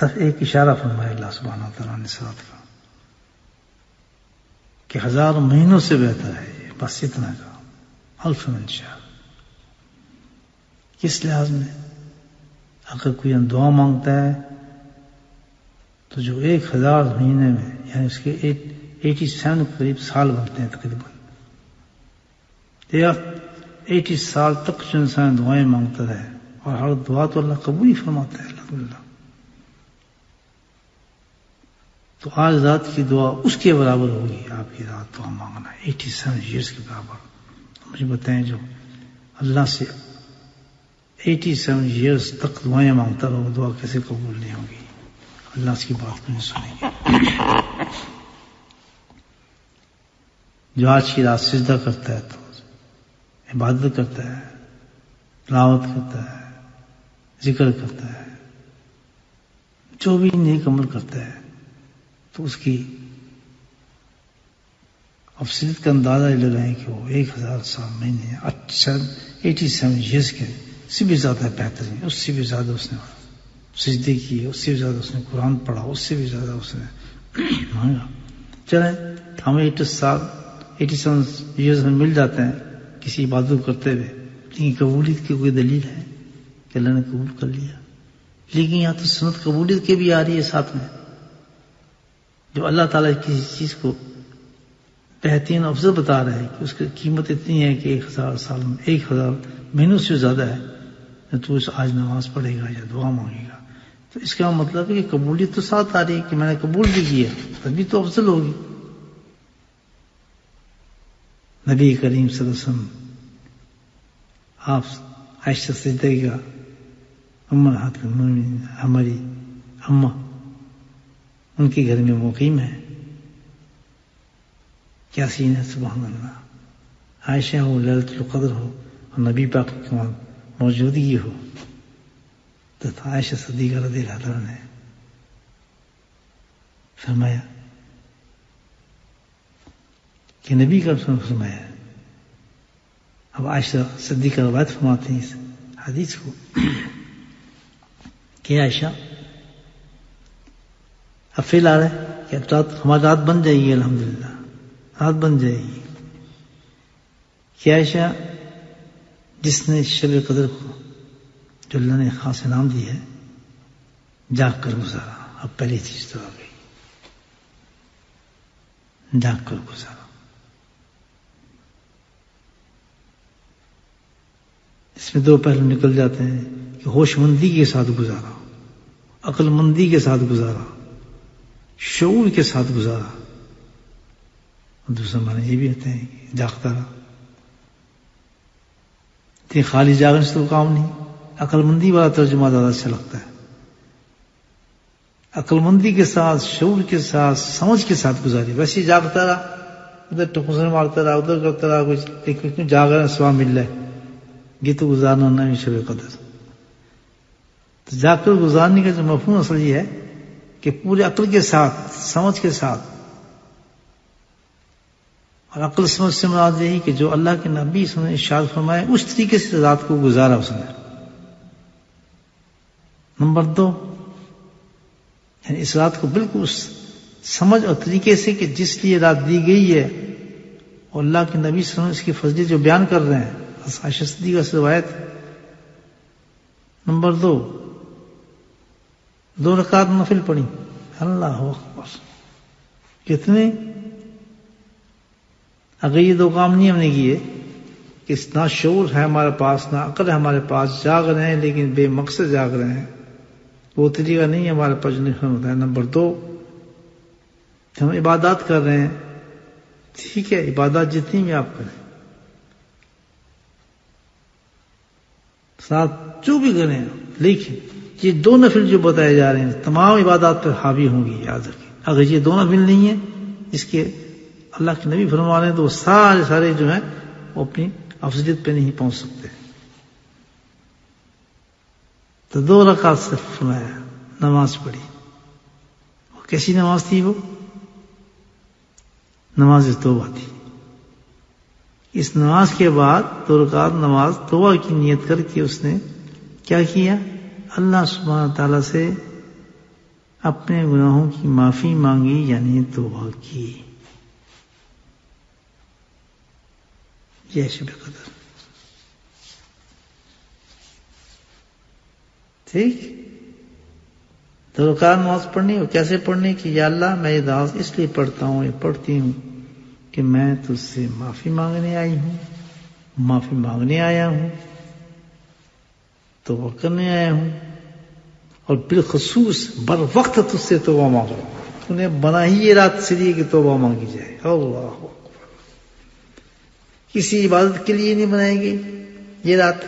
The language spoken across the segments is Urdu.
صرف ایک اشارہ فرمایا اللہ سبحانہ وتعالیٰ نے صراط کا کہ 1000 مہینوں سے بہتر ہے یہ، بس اتنا کا الف من شہر۔ کس لحاظ میں؟ اگر کوئی دعا مانگتا ہے تو جو 1000 مہینے میں یعنی اس کے 87 قریب سال بنتے ہیں تقریباً، 80 سال تک جو انسان دعائیں مانگتا رہے اور ہر دعا تو اللہ قبول ہی فرماتا ہے الحمدللہ۔ تو آج رات کی دعا اس کے برابر ہوگی، آپ کی رات دعا مانگنا 87 ایئرس کے برابر۔ مجھے بتائیں جو اللہ سے 87 ایئرس تک دعائیں مانگتا رہو، دعا کیسے قبول نہیں ہوگی؟ اللہ اس کی بات کو نہیں سنیں گے۔ جو آج کی رات سجدہ کرتا ہے تو عبادت کرتا ہے، تلاوت کرتا ہے، ذکر کرتا ہے، جو بھی نیک عمل کرتا ہے تو اس کی افضلیت کا اندازہ لگائیں کہ وہ 1000 سال مہینے 87 ایئرس کے سے بھی زیادہ بہترین، اس سے بھی زیادہ اس نے سجدے کیے، اس سے بھی زیادہ اس نے قرآن پڑھا، اس سے بھی زیادہ اس نے مانگا۔ چلیں ہمیں 87 ایئرس میں مل جاتے ہیں کسی عبادت کرتے ہوئے، لیکن قبولیت کی کوئی دلیل ہے کہ اللہ نے قبول کر لیا؟ لیکن یہاں تو سنت قبولیت کے بھی آ رہی ہے ساتھ میں، جو اللہ تعالیٰ کسی چیز کو بہترین افضل بتا رہے ہیں کہ اس کی قیمت اتنی ہے کہ 1000 سال میں 1000 مہینوں سے زیادہ ہے، تو اس آج نماز پڑھے گا یا دعا مانگے گا تو اس کا مطلب ہے کہ قبولیت تو ساتھ آ رہی ہے کہ میں نے قبول بھی کیا، تبھی تو افضل ہوگی۔ نبی کریم صلی اللہ علیہ وسلم آپ عائشہ صدیقہ امہات المومنین ہماری اماں ان کے گھر میں مقیم ہے، کیا سین ہے سبحان اللہ! عائشہ ہو، لیلۃ القدر ہو اور نبی پاک کی موجودگی ہو تو عائشہ صدیقہ رضی اللہ عنہ نے فرمایا کہ نبی کا فرمایا۔ اب عائشہ صدیقہ روایت فرماتے ہیں اس حدیث کو کہ عائشہ اب فیل آ رہا ہے کہ اب ہماری رات بن جائے گی، الحمدللہ رات بن جائے گی کہ عائشہ جس نے شب قدر کو جو اللہ نے خاص انعام دی ہے جاگ کر گزارا، اب پہلی چیز تو آ گئی، جاگ کر گزارا۔ اس میں دو پہلو نکل جاتے ہیں کہ ہوش مندی کے ساتھ گزارا، عقل مندی کے ساتھ گزارا، شعور کے ساتھ گزارا، اور دوسرا معنی یہ بھی ہوتے ہیں کہ جاگتا رہا۔ خالی جاگنے سے تو کام نہیں، عقل مندی والا ترجمہ زیادہ اچھا لگتا ہے۔ عقل مندی کے ساتھ، شعور کے ساتھ، سمجھ کے ساتھ گزاری۔ ویسے ہی جاگتا رہا، ادھر ٹکسن مارتا رہا، ادھر کرتا رہا، کچھ جاگ رہا سوا مل رہا ہے، یہ تو گزارنا نہیں شب قدر۔ تو جاگ کر گزارنے کا جو مفہوم اصل یہ ہے کہ پورے عقل کے ساتھ، سمجھ کے ساتھ، اور عقل سمجھ سے مراد یہی کہ جو اللہ کے نبی صلی اللہ علیہ وسلم نے ارشاد فرمائے اس طریقے سے رات کو گزارا اس نے۔ نمبر 2 یعنی اس رات کو بالکل اس سمجھ اور طریقے سے کہ جس لیے رات دی گئی ہے، اور اللہ کے نبی صلی اللہ علیہ وسلم اس کی فضیلت جو بیان کر رہے ہیں عائشہ صدیقہ سے روایت۔ نمبر 2 رکعت نفل پڑھی، اللہ اکبر! کتنے؟ اگر یہ 2 کام نہیں ہم نے کیے کہ نہ شعور ہے ہمارے پاس، نہ عقل ہے ہمارے پاس، جاگ رہے ہیں لیکن بے مقصد جاگ رہے ہیں، وہ طریقہ نہیں ہے ہمارے پاس جو نفل ہوتا ہے۔ نمبر 2 ہم عبادات کر رہے ہیں، ٹھیک ہے عبادات جتنی بھی آپ کریں، ساتھ جو بھی کریں، لیکن یہ 2 نفل جو بتائے جا رہے ہیں تمام عبادات پر حاوی ہوں گی، یاد رکھیں۔ اگر یہ 2 نفل نہیں ہیں اس کے اللہ کے نبی فرما رہے ہیں تو وہ سارے جو ہیں وہ اپنی افضلیت پہ نہیں پہنچ سکتے۔ تو 2 رکعت صرف فرمایا، نماز پڑھی۔ وہ کیسی نماز تھی؟ وہ نماز توبہ تھی۔ اس نماز کے بعد 2 رکعت نماز توبہ کی نیت کر کے اس نے کیا کیا؟ اللہ سبحانہ تعالیٰ سے اپنے گناہوں کی معافی مانگی یعنی توبہ کی. یہ شب قدر. ٹھیک. دو رکعت نماز پڑھنی اور کیسے پڑھنی کہ یا اللہ میں یہ نماز اس لیے پڑھتا ہوں یہ پڑھتی ہوں کہ میں تجھ سے معافی مانگنے آئی ہوں، معافی مانگنے آیا ہوں، توبہ کرنے آیا ہوں، اور بالخصوص بر وقت تجھ سے توبہ مانگ رہا ہوں. تو نے بنا ہی یہ رات اس لیے کہ توبہ مانگی جائے. اللہ اکبر. کسی عبادت کے لیے نہیں بنائی گئی یہ رات،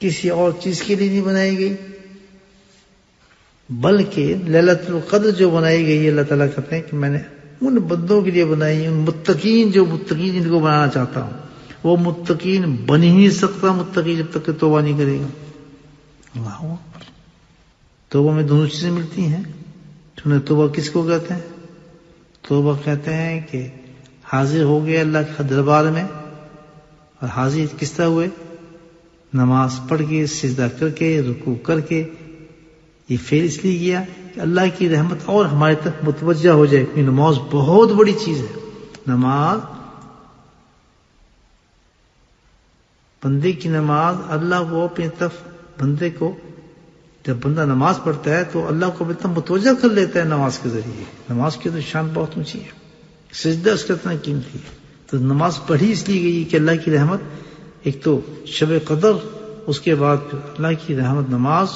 کسی اور چیز کے لیے نہیں بنائی گئی، بلکہ لیلۃ القدر جو بنائی گئی اللہ تعالیٰ کہتے ہیں کہ میں نے ان بندوں کے لیے بنائی، ان متقین جو متقین جن کو بنانا چاہتا ہوں. وہ متقین بن ہی نہیں سکتا متقی جب تک کہ توبہ نہیں کرے گا. اللہ اکبر. توبہ میں دونوں چیزیں ملتی ہیں. توبہ کس کو کہتے ہیں؟ توبہ کہتے ہیں کہ حاضر ہو گئے اللہ کے دربار میں، اور حاضر کس طرح ہوئے؟ نماز پڑھ کے، سجدہ کر کے، رکوع کر کے. یہ فعل اس لیے کیا کہ اللہ کی رحمت اور ہمارے طرف متوجہ ہو جائے، کیونکہ نماز بہت بڑی چیز ہے. نماز، بندے کی نماز اللہ کو اپنی طرف، بندے کو جب بندہ نماز پڑھتا ہے تو اللہ کو اپنی طرف متوجہ کر لیتا ہے نماز کے ذریعے. نماز کی تو شان بہت اونچی ہے، سجدہ اس کا اتنا قیمتی ہے. تو نماز پڑھی اس لیے گئی کہ اللہ کی رحمت، ایک تو شب قدر، اس کے بعد اللہ کی رحمت نماز،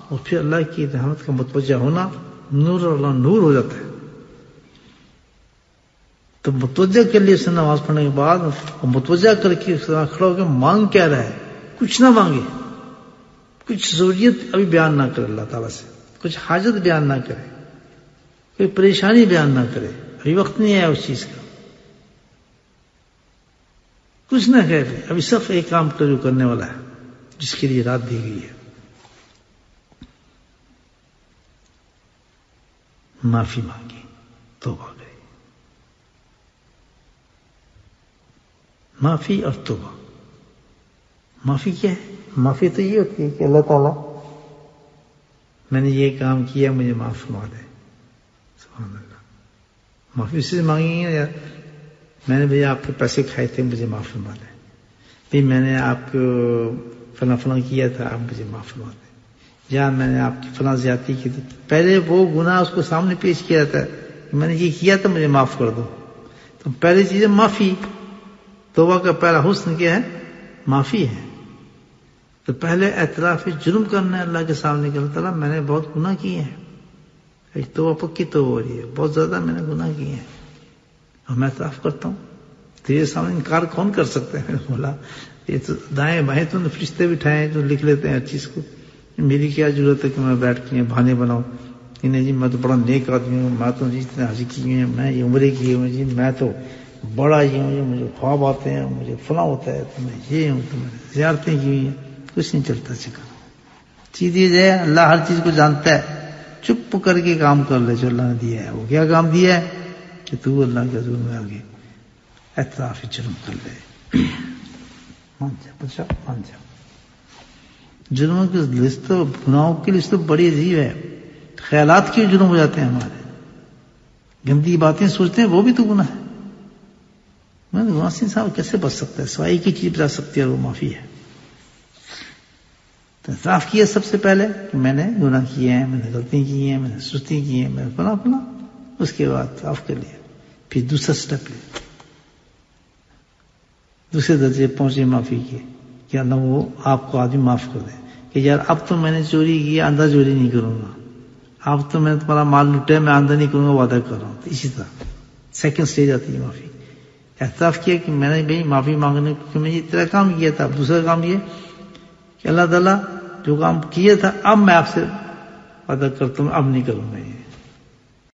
اور پھر اللہ کی رحمت کا متوجہ ہونا، نور اللہ نور ہو جاتا ہے. تو متوجہ کر لیے اس نے نماز پڑھنے کے بعد، اور متوجہ کر کے کھڑا ہو کے مانگ کیا رہا ہے؟ کچھ نہ مانگے، کچھ ضروریت ابھی بیان نہ کرے اللہ تعالیٰ سے، کچھ حاجت بیان نہ کرے، کوئی پریشانی بیان نہ کرے، ابھی وقت نہیں آیا اس چیز کا. کچھ نہ کہے، ابھی صرف ایک کام جو کرنے والا ہے جس کے لیے رات دی گئی ہے. معافی مانگی، توبہ کرے. معافی اور توبہ. معافی کیا ہے؟ معافی تو یہ ہوتی ہے کہ اللہ تعالیٰ میں نے یہ کام کیا، مجھے معاف فرما دے. سبحان اللہ. معافی اس سے مانگی ہے، یار میں نے بھئی آپ کے پیسے کھائے تھے، مجھے معاف فرما دیں. بھئی میں نے آپ کو فلاں فلاں کیا تھا، آپ مجھے معاف فرما دیں. یا میں نے آپ کی فلاں زیادتی کی تھی. پہلے وہ گناہ اس کو سامنے پیش کیا جاتا ہے، میں نے یہ کیا تھا، مجھے معاف کر دو. تو پہلی چیز ہے معافی. توبہ کا پہلا حسن کیا ہے؟ معافی ہے. تو پہلے اعتراف جرم کرنا ہے اللہ کے سامنے کہ اللہ تعالیٰ میں نے بہت گناہ کیے ہیں. ایک توبہ پکی توبہ ہو رہی ہے، بہت زیادہ میں نے گناہ کیے ہیں اور میں اعتراف کرتا ہوں. تیرے سامنے انکار کون کر سکتا ہے؟ میں نے بولا یہ تو دائیں بائیں تو فرشتے بٹھائے جو لکھ لیتے ہیں ہر چیز کو. میری کیا ضرورت ہے کہ میں بیٹھ کے بہانے بناؤں؟ نہیں جی میں تو بڑا نیک آدمی ہوں، میں تو جی اتنے حج کیے ہیں، میں یہ عمرے کیے ہوئے، جی میں تو بڑا یہ ہوں، مجھے خواب آتے ہیں، مجھے فلاں ہوتا ہے، تو میں یہ ہوں، تو میں زیارتیں کی ہوئی ہیں. کچھ نہیں چلتا چکا. سیدھی جائے اللہ ہر چیز کو جانتا ہے. چپ کر کے کام کر لے جو اللہ نے دیا ہے. وہ کیا کام دیا ہے کہ تو اللہ کے حضور میں آگے اعتراف جرم کر لے. مان جا بچا، مان جا. جرموں کی لسٹ، گناہوں کی لسٹ بڑی عجیب ہے. خیالات کے جرم ہو جاتے ہیں ہمارے، گندی باتیں سوچتے ہیں وہ بھی تو گناہ ہے. میں گناہ سے انسان کیسے بچ سکتا ہے؟ سوائے کی چیز بچا سکتی ہے اور وہ معافی ہے. تو اعتراف کیا سب سے پہلے کہ میں نے گناہ کیے ہیں، میں نے غلطی کی ہیں، میں نے سستی کی ہیں، میں نے فلاں فلاں. اس کے بعد اعتراف کر لیا. پھر دوسرا سٹیپ لیا، دوسرے درجے پہنچے معافی کے کہ اللہ وہ آپ کو آدمی معاف کر دے کہ یار اب تو میں نے چوری کی، آئندہ چوری نہیں کروں گا. اب تو میں نے تمہارا مال لوٹے، میں آئندہ نہیں کروں گا، وعدہ کر رہا ہوں. تو اسی طرح سیکنڈ سٹیج آتی ہے معافی. اعتراف کیا کہ میں نے بھائی معافی مانگنے کہ میں یہ تیرا کام کیا تھا. اب دوسرا کام یہ کہ اللہ تعالیٰ جو کام کیا تھا اب میں آپ سے وعدہ کرتا ہوں اب نہیں کروں گا. یہ